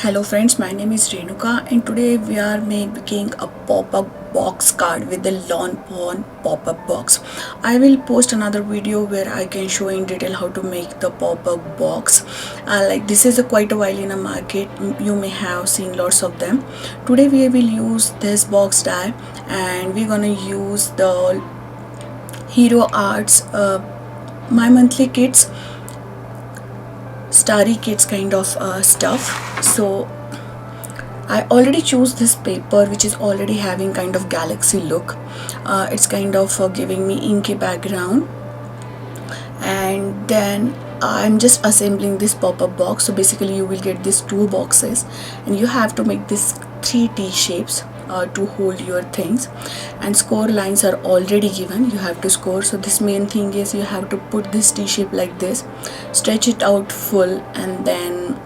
Hello friends, my name is Renuka and today we are making a pop-up box card with the lawnfwan pop-up box. I will post another video where I can show in detail how to make the pop-up box. Like this is quite a while in the market, you may have seen lots of them. Today we will use this box die and we're gonna use the Heroarts My Monthly Kits starry kits kind of stuff. So I already choose this paper which is already having kind of galaxy look. It's kind of giving me inky background, and then I'm just assembling this pop-up box. So basically you will get these two boxes and you have to make this 3 T shapes to hold your things, and score lines are already given. You have to score. So this main thing is you have to put this T shape like this, stretch it out full, and then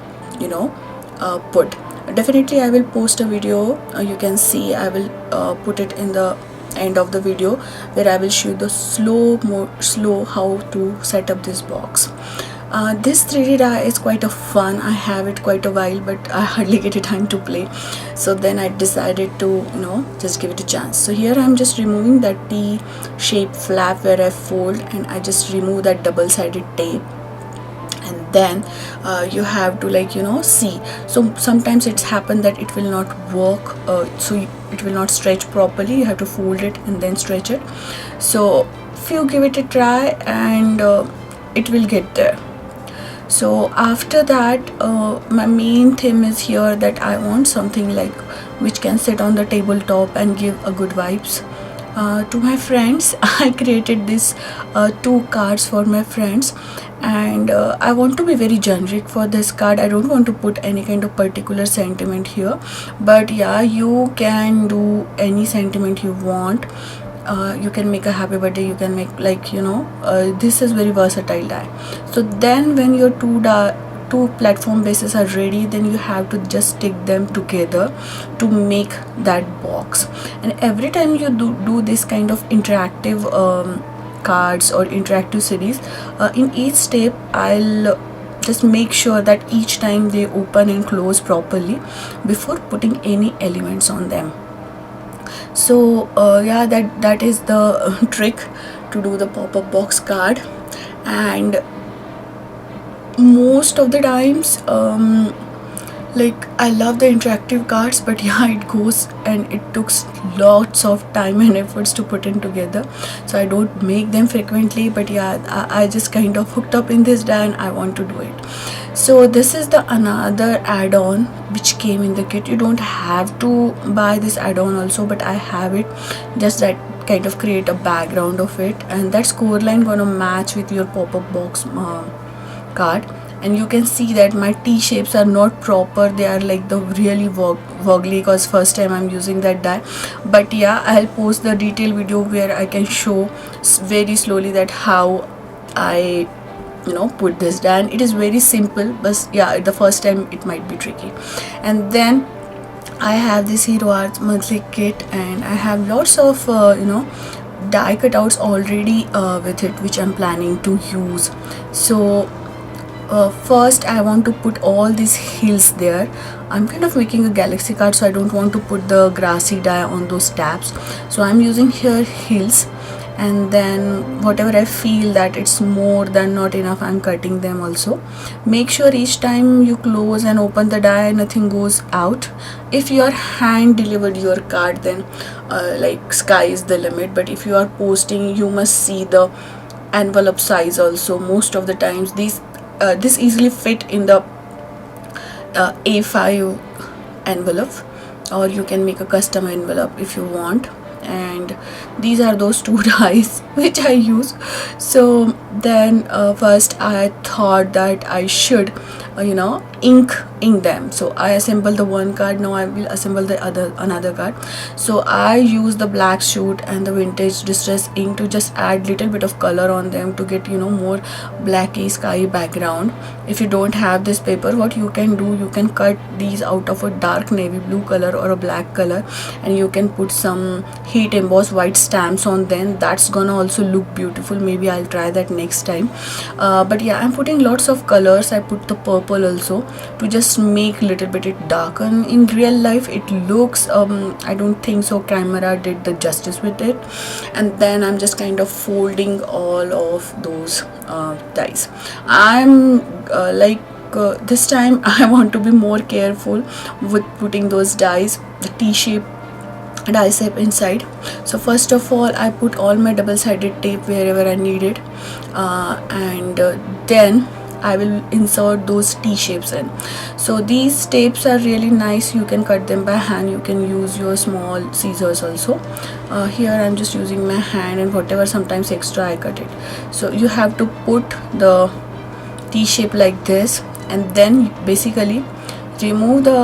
put. Definitely I will post a video, you can see I will put it in the end of the video where I will show the slow how to set up this box. This 3D die is quite a fun. I have it quite a while but I hardly get a time to play, so then I decided to just give it a chance. So here I'm just removing that T shape flap where I fold, and I just remove that double-sided tape, and then you have to see. So sometimes it's happened that it will not work, it will not stretch properly. You have to fold it and then stretch it. So if you give it a try, and it will get there. So after that, my main theme is here that I want something like which can sit on the tabletop and give a good vibes to my friends. I created this 2 cards for my friends, and I want to be very generic for this card. I don't want to put any kind of particular sentiment here, but yeah, you can do any sentiment you want. You can make a happy birthday, you can make this is very versatile die. So then when your two platform bases are ready, then you have to just stick them together to make that box. And every time you do this kind of interactive cards or interactive series, in each step I'll just make sure that each time they open and close properly before putting any elements on them. So yeah, that is the trick to do the pop-up box card. And most of the times I love the interactive cards, but yeah, it goes and it took lots of time and efforts to put in together, so I don't make them frequently. But yeah, I just kind of hooked up in this die and I want to do it. So this is the another add-on which came in the kit. You don't have to buy this add-on also, but I have it just that kind of create a background of it, and that score line gonna match with your pop-up box card. And you can see that my T shapes are not proper, they are like the really woggly because first time I'm using that die. But yeah, I'll post the detailed video where I can show very slowly that how I put this die, and it is very simple, but yeah, the first time it might be tricky. And then I have this Heroarts monthly kit, and I have lots of die cutouts already with it which I'm planning to use. So first I want to put all these hills there. I'm kind of making a galaxy card, so I don't want to put the grassy die on those tabs, so I'm using here hills. And then whatever I feel that it's more than not enough, I'm cutting them also. Make sure each time you close and open the die, nothing goes out. If you are hand delivered your card, then sky is the limit, but if you are posting, you must see the envelope size also. Most of the times this easily fit in the A5 envelope, or you can make a custom envelope if you want. And these are those 2 dies which I use. So then first I thought that I should ink them. So I assemble the one card. Now I will assemble the another card. So I use the black shoot and the vintage distress ink to just add little bit of color on them to get more blacky sky background. If you don't have this paper, what you can do, you can cut these out of a dark navy blue color or a black color, and you can put some heat embossed white stamps on them. That's gonna also look beautiful. Maybe I'll try that next time. But yeah, I'm putting lots of colors. I put the purple also to just make little bit it darker. In real life it looks I don't think so camera did the justice with it. And then I'm just kind of folding all of those dies. I'm this time I want to be more careful with putting those dies, the T-shape die shape inside. So first of all, I put all my double-sided tape wherever I need it, and then I will insert those T-shapes in. So these tapes are really nice. You can cut them by hand. You can use your small scissors also. Here I'm just using my hand, and whatever sometimes extra I cut it. So you have to put the T-shape like this, and then basically remove the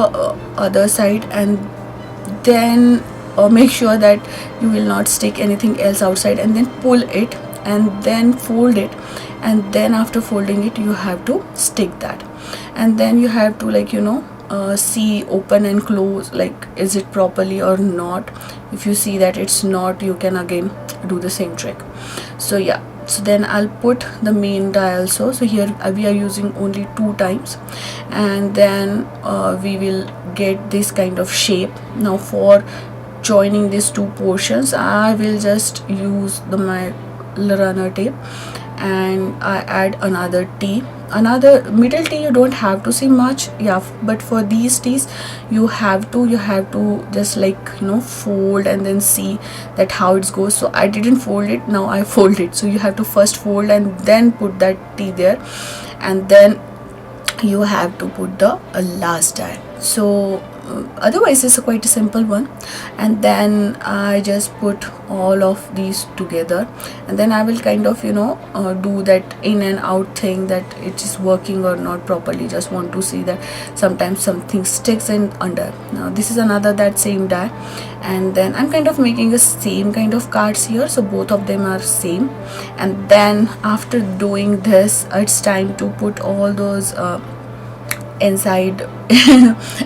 other side, and then make sure that you will not stick anything else outside, and then pull it and then fold it, and then after folding it you have to stick that, and then you have to see open and close, like is it properly or not. If you see that it's not, you can again do the same trick. So yeah, so then I'll put the main die also. So here we are using only 2 times, and then we will get this kind of shape. Now for joining these 2 portions, I will just use my runner tape, and I add another T, another middle T. You don't have to see much, yeah, but for these T's you have to just fold and then see that how it goes. So I didn't fold it, now I fold it. So you have to first fold and then put that T there, and then you have to put the last die. So otherwise it's quite a simple one. And then I just put all of these together, and then I will do that in and out thing, that it is working or not properly. Just want to see that sometimes something sticks in under. Now this is another that same die, and then I'm making the same kind of cards here, so both of them are same. And then after doing this, it's time to put all those inside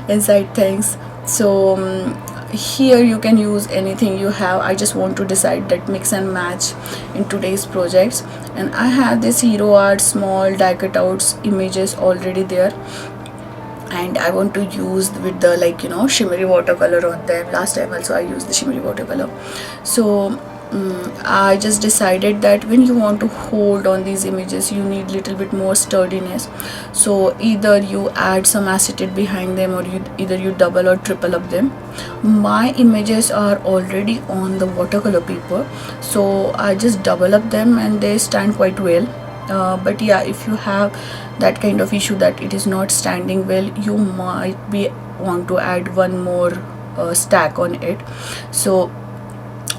inside things. So here you can use anything you have. I just want to decide that mix and match in today's projects, and I have this Heroarts small die cutouts images already there, and I want to use with the shimmery watercolor on them. Last time also I used the shimmery watercolor. So I just decided that when you want to hold on these images, you need little bit more sturdiness. So either you add some acetate behind them, or either you double or triple up them. My images are already on the watercolor paper, so I just double up them and they stand quite well. But yeah, if you have that kind of issue that it is not standing well, you might want to add one more stack on it. So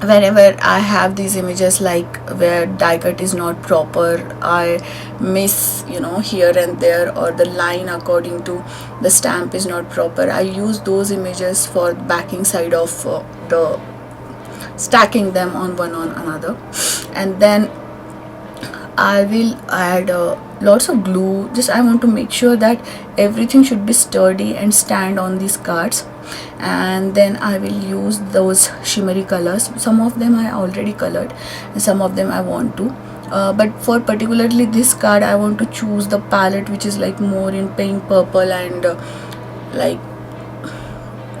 whenever I have these images where die cut is not proper, I miss here and there, or the line according to the stamp is not proper, I use those images for backing side of the stacking them on one on another. And then I will add lots of glue. Just I want to make sure that everything should be sturdy and stand on these cards. And then I will use those shimmery colors. Some of them I already colored, and some of them I want to. But for particularly this card, I want to choose the palette which is more in pink, purple, and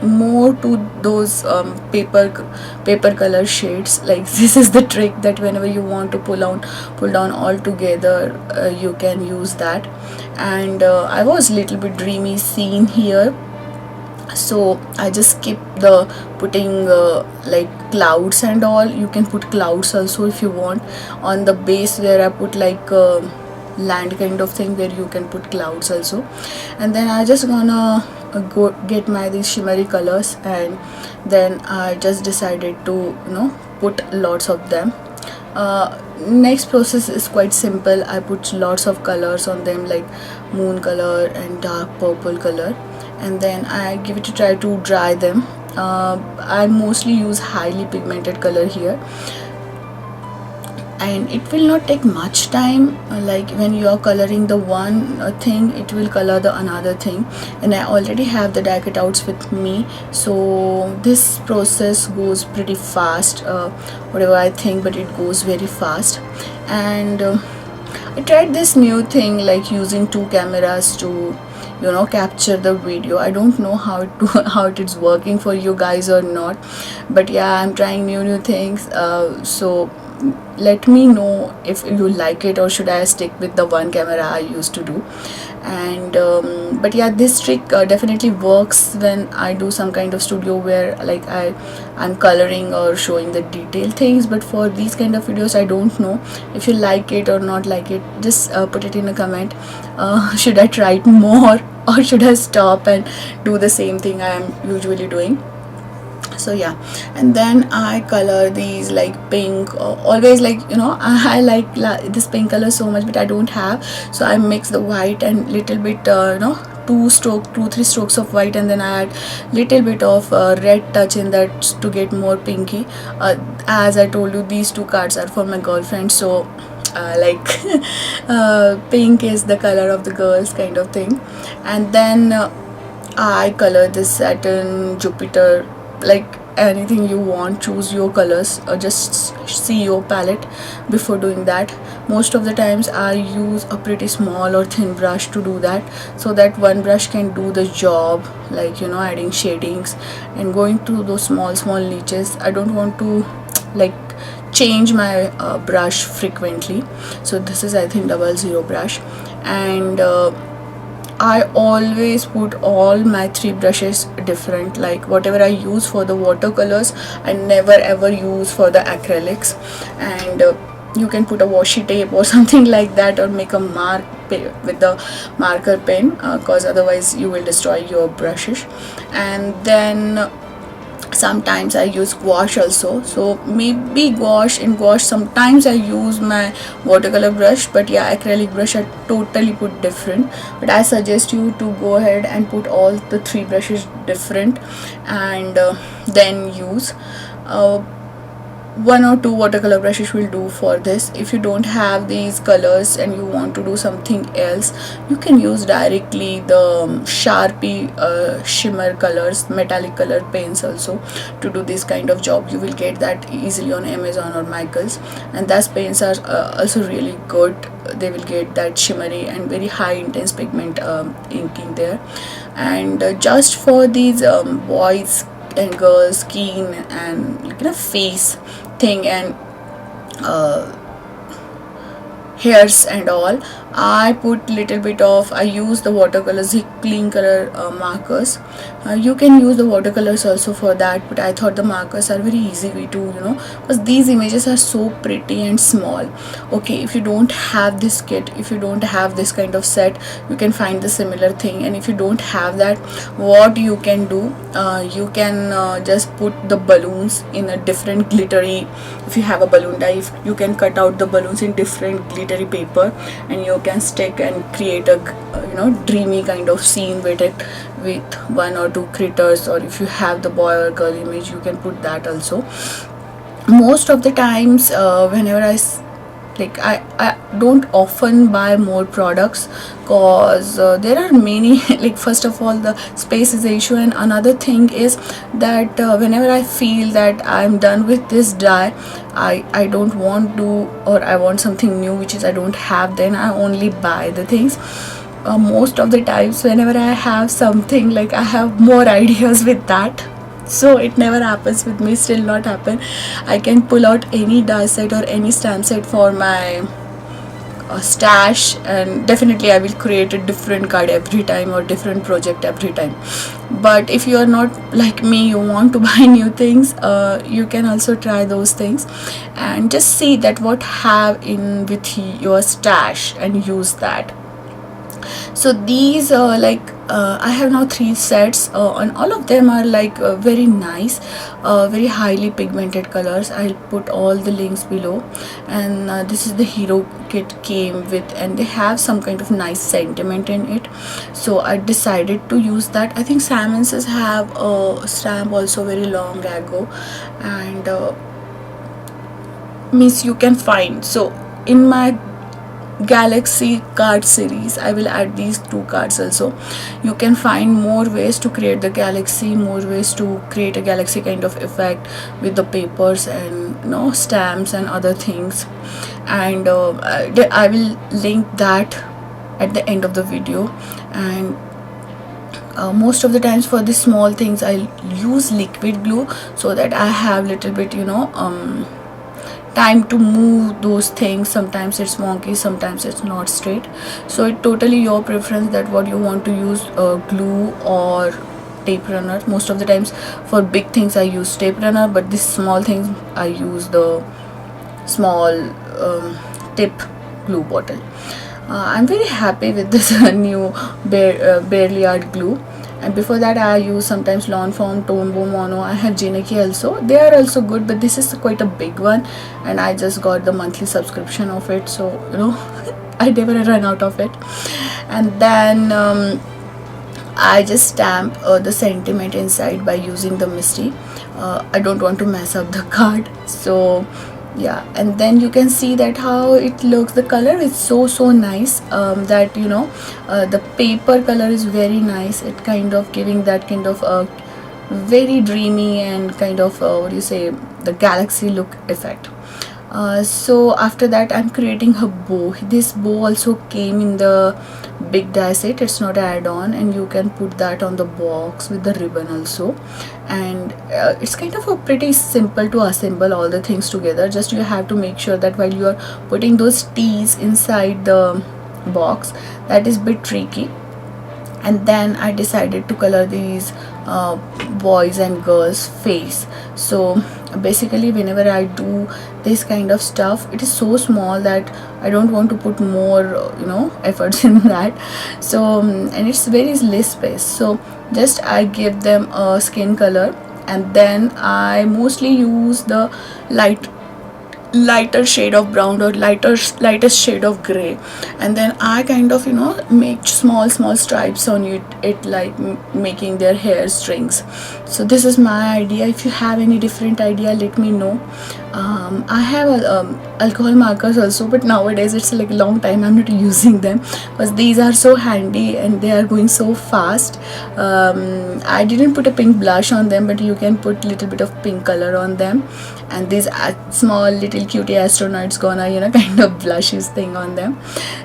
more to those paper color shades. This is the trick, that whenever you want to pull down all together, you can use that. And I was little bit dreamy scene here, so I just skip the putting clouds and all. You can put clouds also if you want. On the base where I put land kind of thing, where you can put clouds also. And then I just gonna go get these shimmery colors, and then I just decided to put lots of them. Next process is quite simple. I put lots of colors on them, like moon color and dark purple color, and then I give it a try to dry them. I mostly use highly pigmented color here, and it will not take much time. Like when you are coloring the one thing, it will color the another thing. And I already have the die cutouts with me, so this process goes pretty fast, whatever I think, but it goes very fast. And I tried this new thing like using two cameras to capture the video. I don't know how how it is working for you guys or not, but yeah, I'm trying new things. So let me know if you like it, or should I stick with the one camera I used to do. And but yeah, this trick definitely works when I do some kind of studio where like I'm coloring or showing the detailed things. But for these kind of videos, I don't know if you like it or not like it. Just put it in a comment. Should I try it more, or should I stop and do the same thing I am usually doing? So yeah, and then I color these like pink, always like I like this pink color so much, but I don't have, so I mix the white and little bit two three strokes of white, and then I add little bit of red touch in that to get more pinky. As I told you, these two cards are for my girlfriend, so like pink is the color of the girls kind of thing. And then I color this Saturn, Jupiter, like anything you want. Choose your colors, or just see your palette before doing that. Most of the times I use a pretty small or thin brush to do that, so that one brush can do the job, like adding shadings and going through those small niches. I don't want to like change my brush frequently, so this is I think 00 brush. And I always put all my three brushes different, like whatever I use for the watercolors I never ever use for the acrylics. And you can put a washi tape or something like that, or make a mark with the marker pen, because otherwise you will destroy your brushes. And then sometimes I use gouache also, so maybe gouache sometimes I use my watercolor brush, but yeah, acrylic brush I totally put different. But I suggest you to go ahead and put all the three brushes different, and then use one or two watercolor brushes will do for this. If you don't have these colors and you want to do something else, you can use directly the Sharpie shimmer colors, metallic color paints also to do this kind of job. You will get that easily on Amazon or Michaels, and those paints are also really good. They will get that shimmery and very high intense pigment inking there. And just for these boys and girls skin and face thing and hairs and all, I put little bit of, I use the watercolors, the clean color markers. You can use the watercolors also for that, but I thought the markers are very easy way to because these images are so pretty and small. Okay, if you don't have this kit, if you don't have this kind of set, you can find the similar thing. And if you don't have that, what you can do, you can just put the balloons in a different glittery, if you have a balloon die, you can cut out the balloons in different glittery paper, and you can stick and create a dreamy kind of scene with it, with one or two critters. Or if you have the boy or girl image, you can put that also. Most of the times whenever I don't often buy more products, cause there are many like first of all the space is the issue, and another thing is that whenever I feel that I'm done with this dye, I don't want to, or I want something new which is I don't have, then I only buy the things. Most of the times whenever I have something, like I have more ideas with that, so it never happens with me, still not happen. I can pull out any die set or any stamp set for my stash, and definitely I will create a different card every time or different project every time. But if you are not like me, you want to buy new things, you can also try those things and just see that what have in with your stash and use that. So these I have now 3 sets, and all of them are like very nice, very highly pigmented colors. I'll put all the links below. And this is the hero kit came with, and they have some kind of nice sentiment in it, so I decided to use that. I think Simonses have a stamp also very long ago, and means you can find. So in my galaxy card series. I will add these 2 cards also. You can find more ways to create the galaxy, more ways to create a galaxy kind of effect with the papers and stamps and other things. And I will link that at the end of the video. And most of the times for the small things I use liquid glue, so that I have little bit time to move those things. Sometimes it's wonky, sometimes it's not straight, so it totally your preference that what you want to use, glue or tape runner. Most of the times for big things I use tape runner, but these small things I use the small tip glue bottle. I'm very happy with this new barely art glue. And before that I use sometimes lawnfwan, Tombow, Mono. I have Jinaki also. They are also good, but this is quite a big one, and I just got the monthly subscription of it, so I never run out of it. And then I just stamp the sentiment inside by using the Misty. I don't want to mess up the card, so yeah. And then you can see that how it looks. The color is so nice, that the paper color is very nice. It kind of giving that kind of very dreamy and kind of what do you say, the galaxy look effect. So after that I'm creating her bow. This bow also came in the big die set, it's not add-on, and you can put that on the box with the ribbon also. And it's kind of a pretty simple to assemble all the things together. Just you have to make sure that while you are putting those T's inside the box, that is bit tricky. And then I decided to color these boys and girls face. So basically whenever I do this kind of stuff, it is so small that I don't want to put more efforts in that. So and it's very less space, so just I give them a skin color, and then I mostly use the lighter shade of brown or lightest shade of gray, and then I kind of make small stripes on it like making their hair strings. So this is my idea. If you have any different idea, let me know. I have alcohol markers also, but nowadays it's like a long time I'm not using them because these are so handy and they are going so fast. I didn't put a pink blush on them, but you can put little bit of pink color on them, and these small little cutie astronauts gonna kind of blushes thing on them.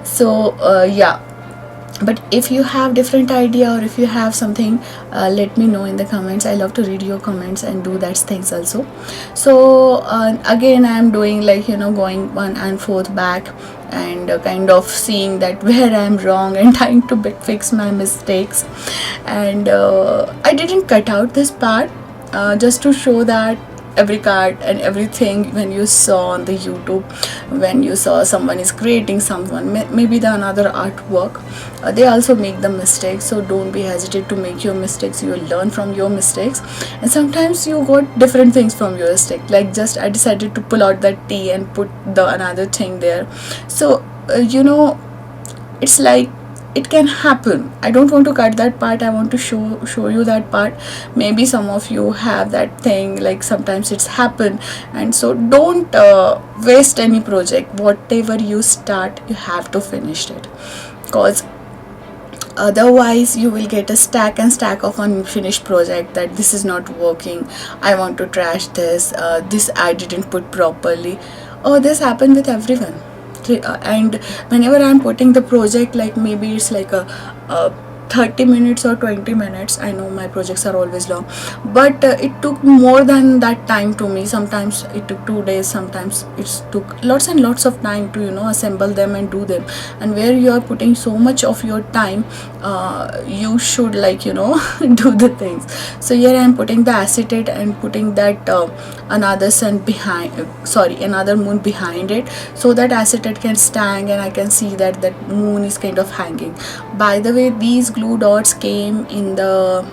So yeah. But if you have different idea or if you have something, let me know in the comments. I love to read your comments and do that things also. So again I am doing like going 1 and 4th back and kind of seeing that where I am wrong and trying to fix my mistakes. And I didn't cut out this part just to show that every card and everything when you saw on the YouTube, when you saw someone is creating someone, maybe the another artwork, they also make the mistakes. So don't be hesitant to make your mistakes. You will learn from your mistakes, and sometimes you got different things from your mistake. Like just I decided to pull out that T and put the another thing there. So it's like it can happen. I don't want to cut that part. I want to show you that part. Maybe some of you have that thing, like sometimes it's happened, and so don't waste any project. Whatever you start, you have to finish it, because otherwise you will get a stack of unfinished project that this is not working, I want to trash this, this I didn't put properly. Oh, this happened with everyone. And whenever I'm putting the project, like maybe it's like a 30 minutes or 20 minutes. I know my projects are always long, but it took more than that time to me. Sometimes it took 2 days, sometimes it took lots and lots of time to assemble them and do them. And where you are putting so much of your time, you should like do the things. So here I am putting the acetate and putting that another moon behind it, so that acetate can stand and I can see that moon is kind of hanging. By the way, these glue dots came in the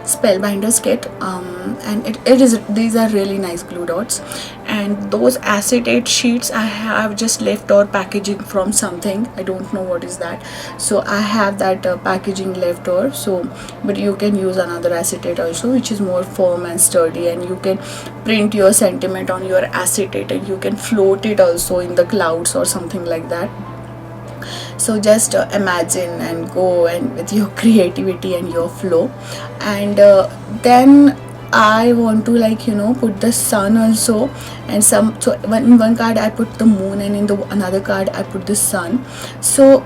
Spellbinders kit, and these are really nice glue dots. And those acetate sheets I have just leftover packaging from something, I don't know what is that, so I have that packaging leftover. So but you can use another acetate also, which is more firm and sturdy, and you can print your sentiment on your acetate and you can float it also in the clouds or something like that. So just imagine and go and with your creativity and your flow. And then I want to, like, put the sun also, and some. So in one card I put the moon, and in the another card I put the sun. So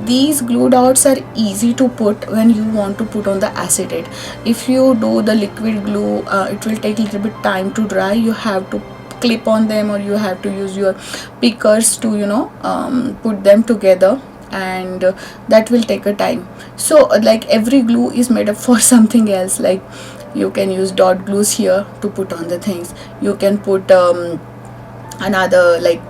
these glue dots are easy to put when you want to put on the acetate. If you do the liquid glue, it will take a little bit time to dry. You have to clip on them, or you have to use your pickers to put them together, and that will take a time. So like every glue is made up for something else. Like you can use dot glues here to put on the things. You can put another like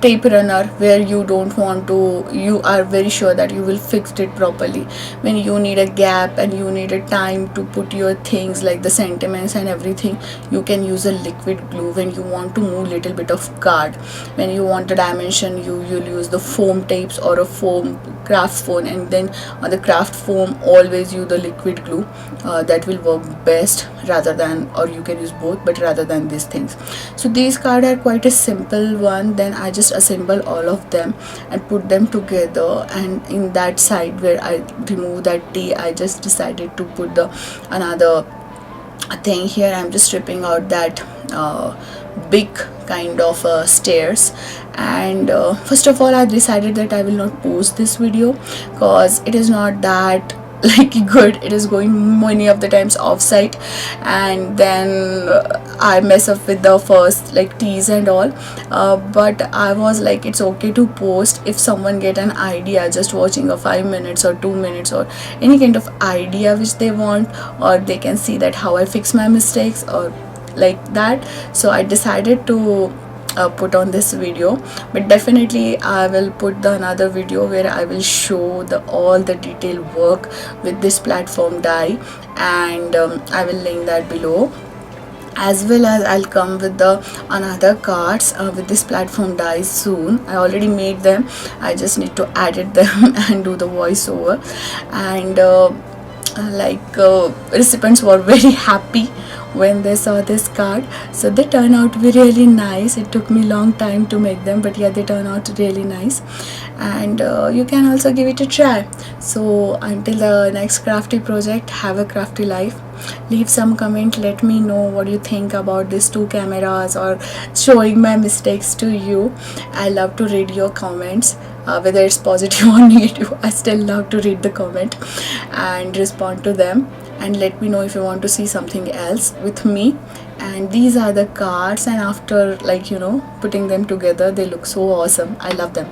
tape runner where you don't want to, you are very sure that you will fix it properly. When you need a gap and you need a time to put your things like the sentiments and everything, you can use a liquid glue. When you want to move little bit of card, when you want a dimension, you'll use the foam tapes or a foam craft foam, and then on the craft foam always use the liquid glue. That will work best, rather than, or you can use both, but rather than these things. So these cards are quite a simple one. Then I just assemble all of them and put them together, and in that side where I remove that T, I just decided to put the another thing here. I'm just stripping out that big kind of stairs. And first of all, I decided that I will not post this video because it is not that like good. It is going many of the times offsite, and then I mess up with the first like teas and all. But I was like, it's okay to post if someone get an idea just watching a 5 minutes or 2 minutes or any kind of idea which they want, or they can see that how I fix my mistakes or like that. So I decided to put on this video, but definitely I will put the another video where I will show the all the detailed work with this platform die, and I will link that below. As well as I'll come with the another cards with this platform dies soon. I already made them, I just need to edit them and do the voiceover. And recipients were very happy when they saw this card. So they turn out to be really nice. It took me long time to make them, but yeah, they turn out really nice. And you can also give it a try. So until the next crafty project, have a crafty life. Leave some comment, let me know what you think about these two cameras or showing my mistakes to you. I love to read your comments. Whether it's positive or negative, I still love to read the comment and respond to them. And let me know if you want to see something else with me. And these are the cards, and after putting them together, they look so awesome. I love them.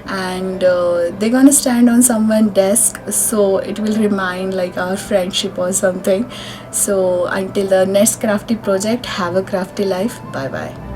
And they're gonna stand on someone's desk, so it will remind like our friendship or something. So until the next crafty project, have a crafty life. Bye bye.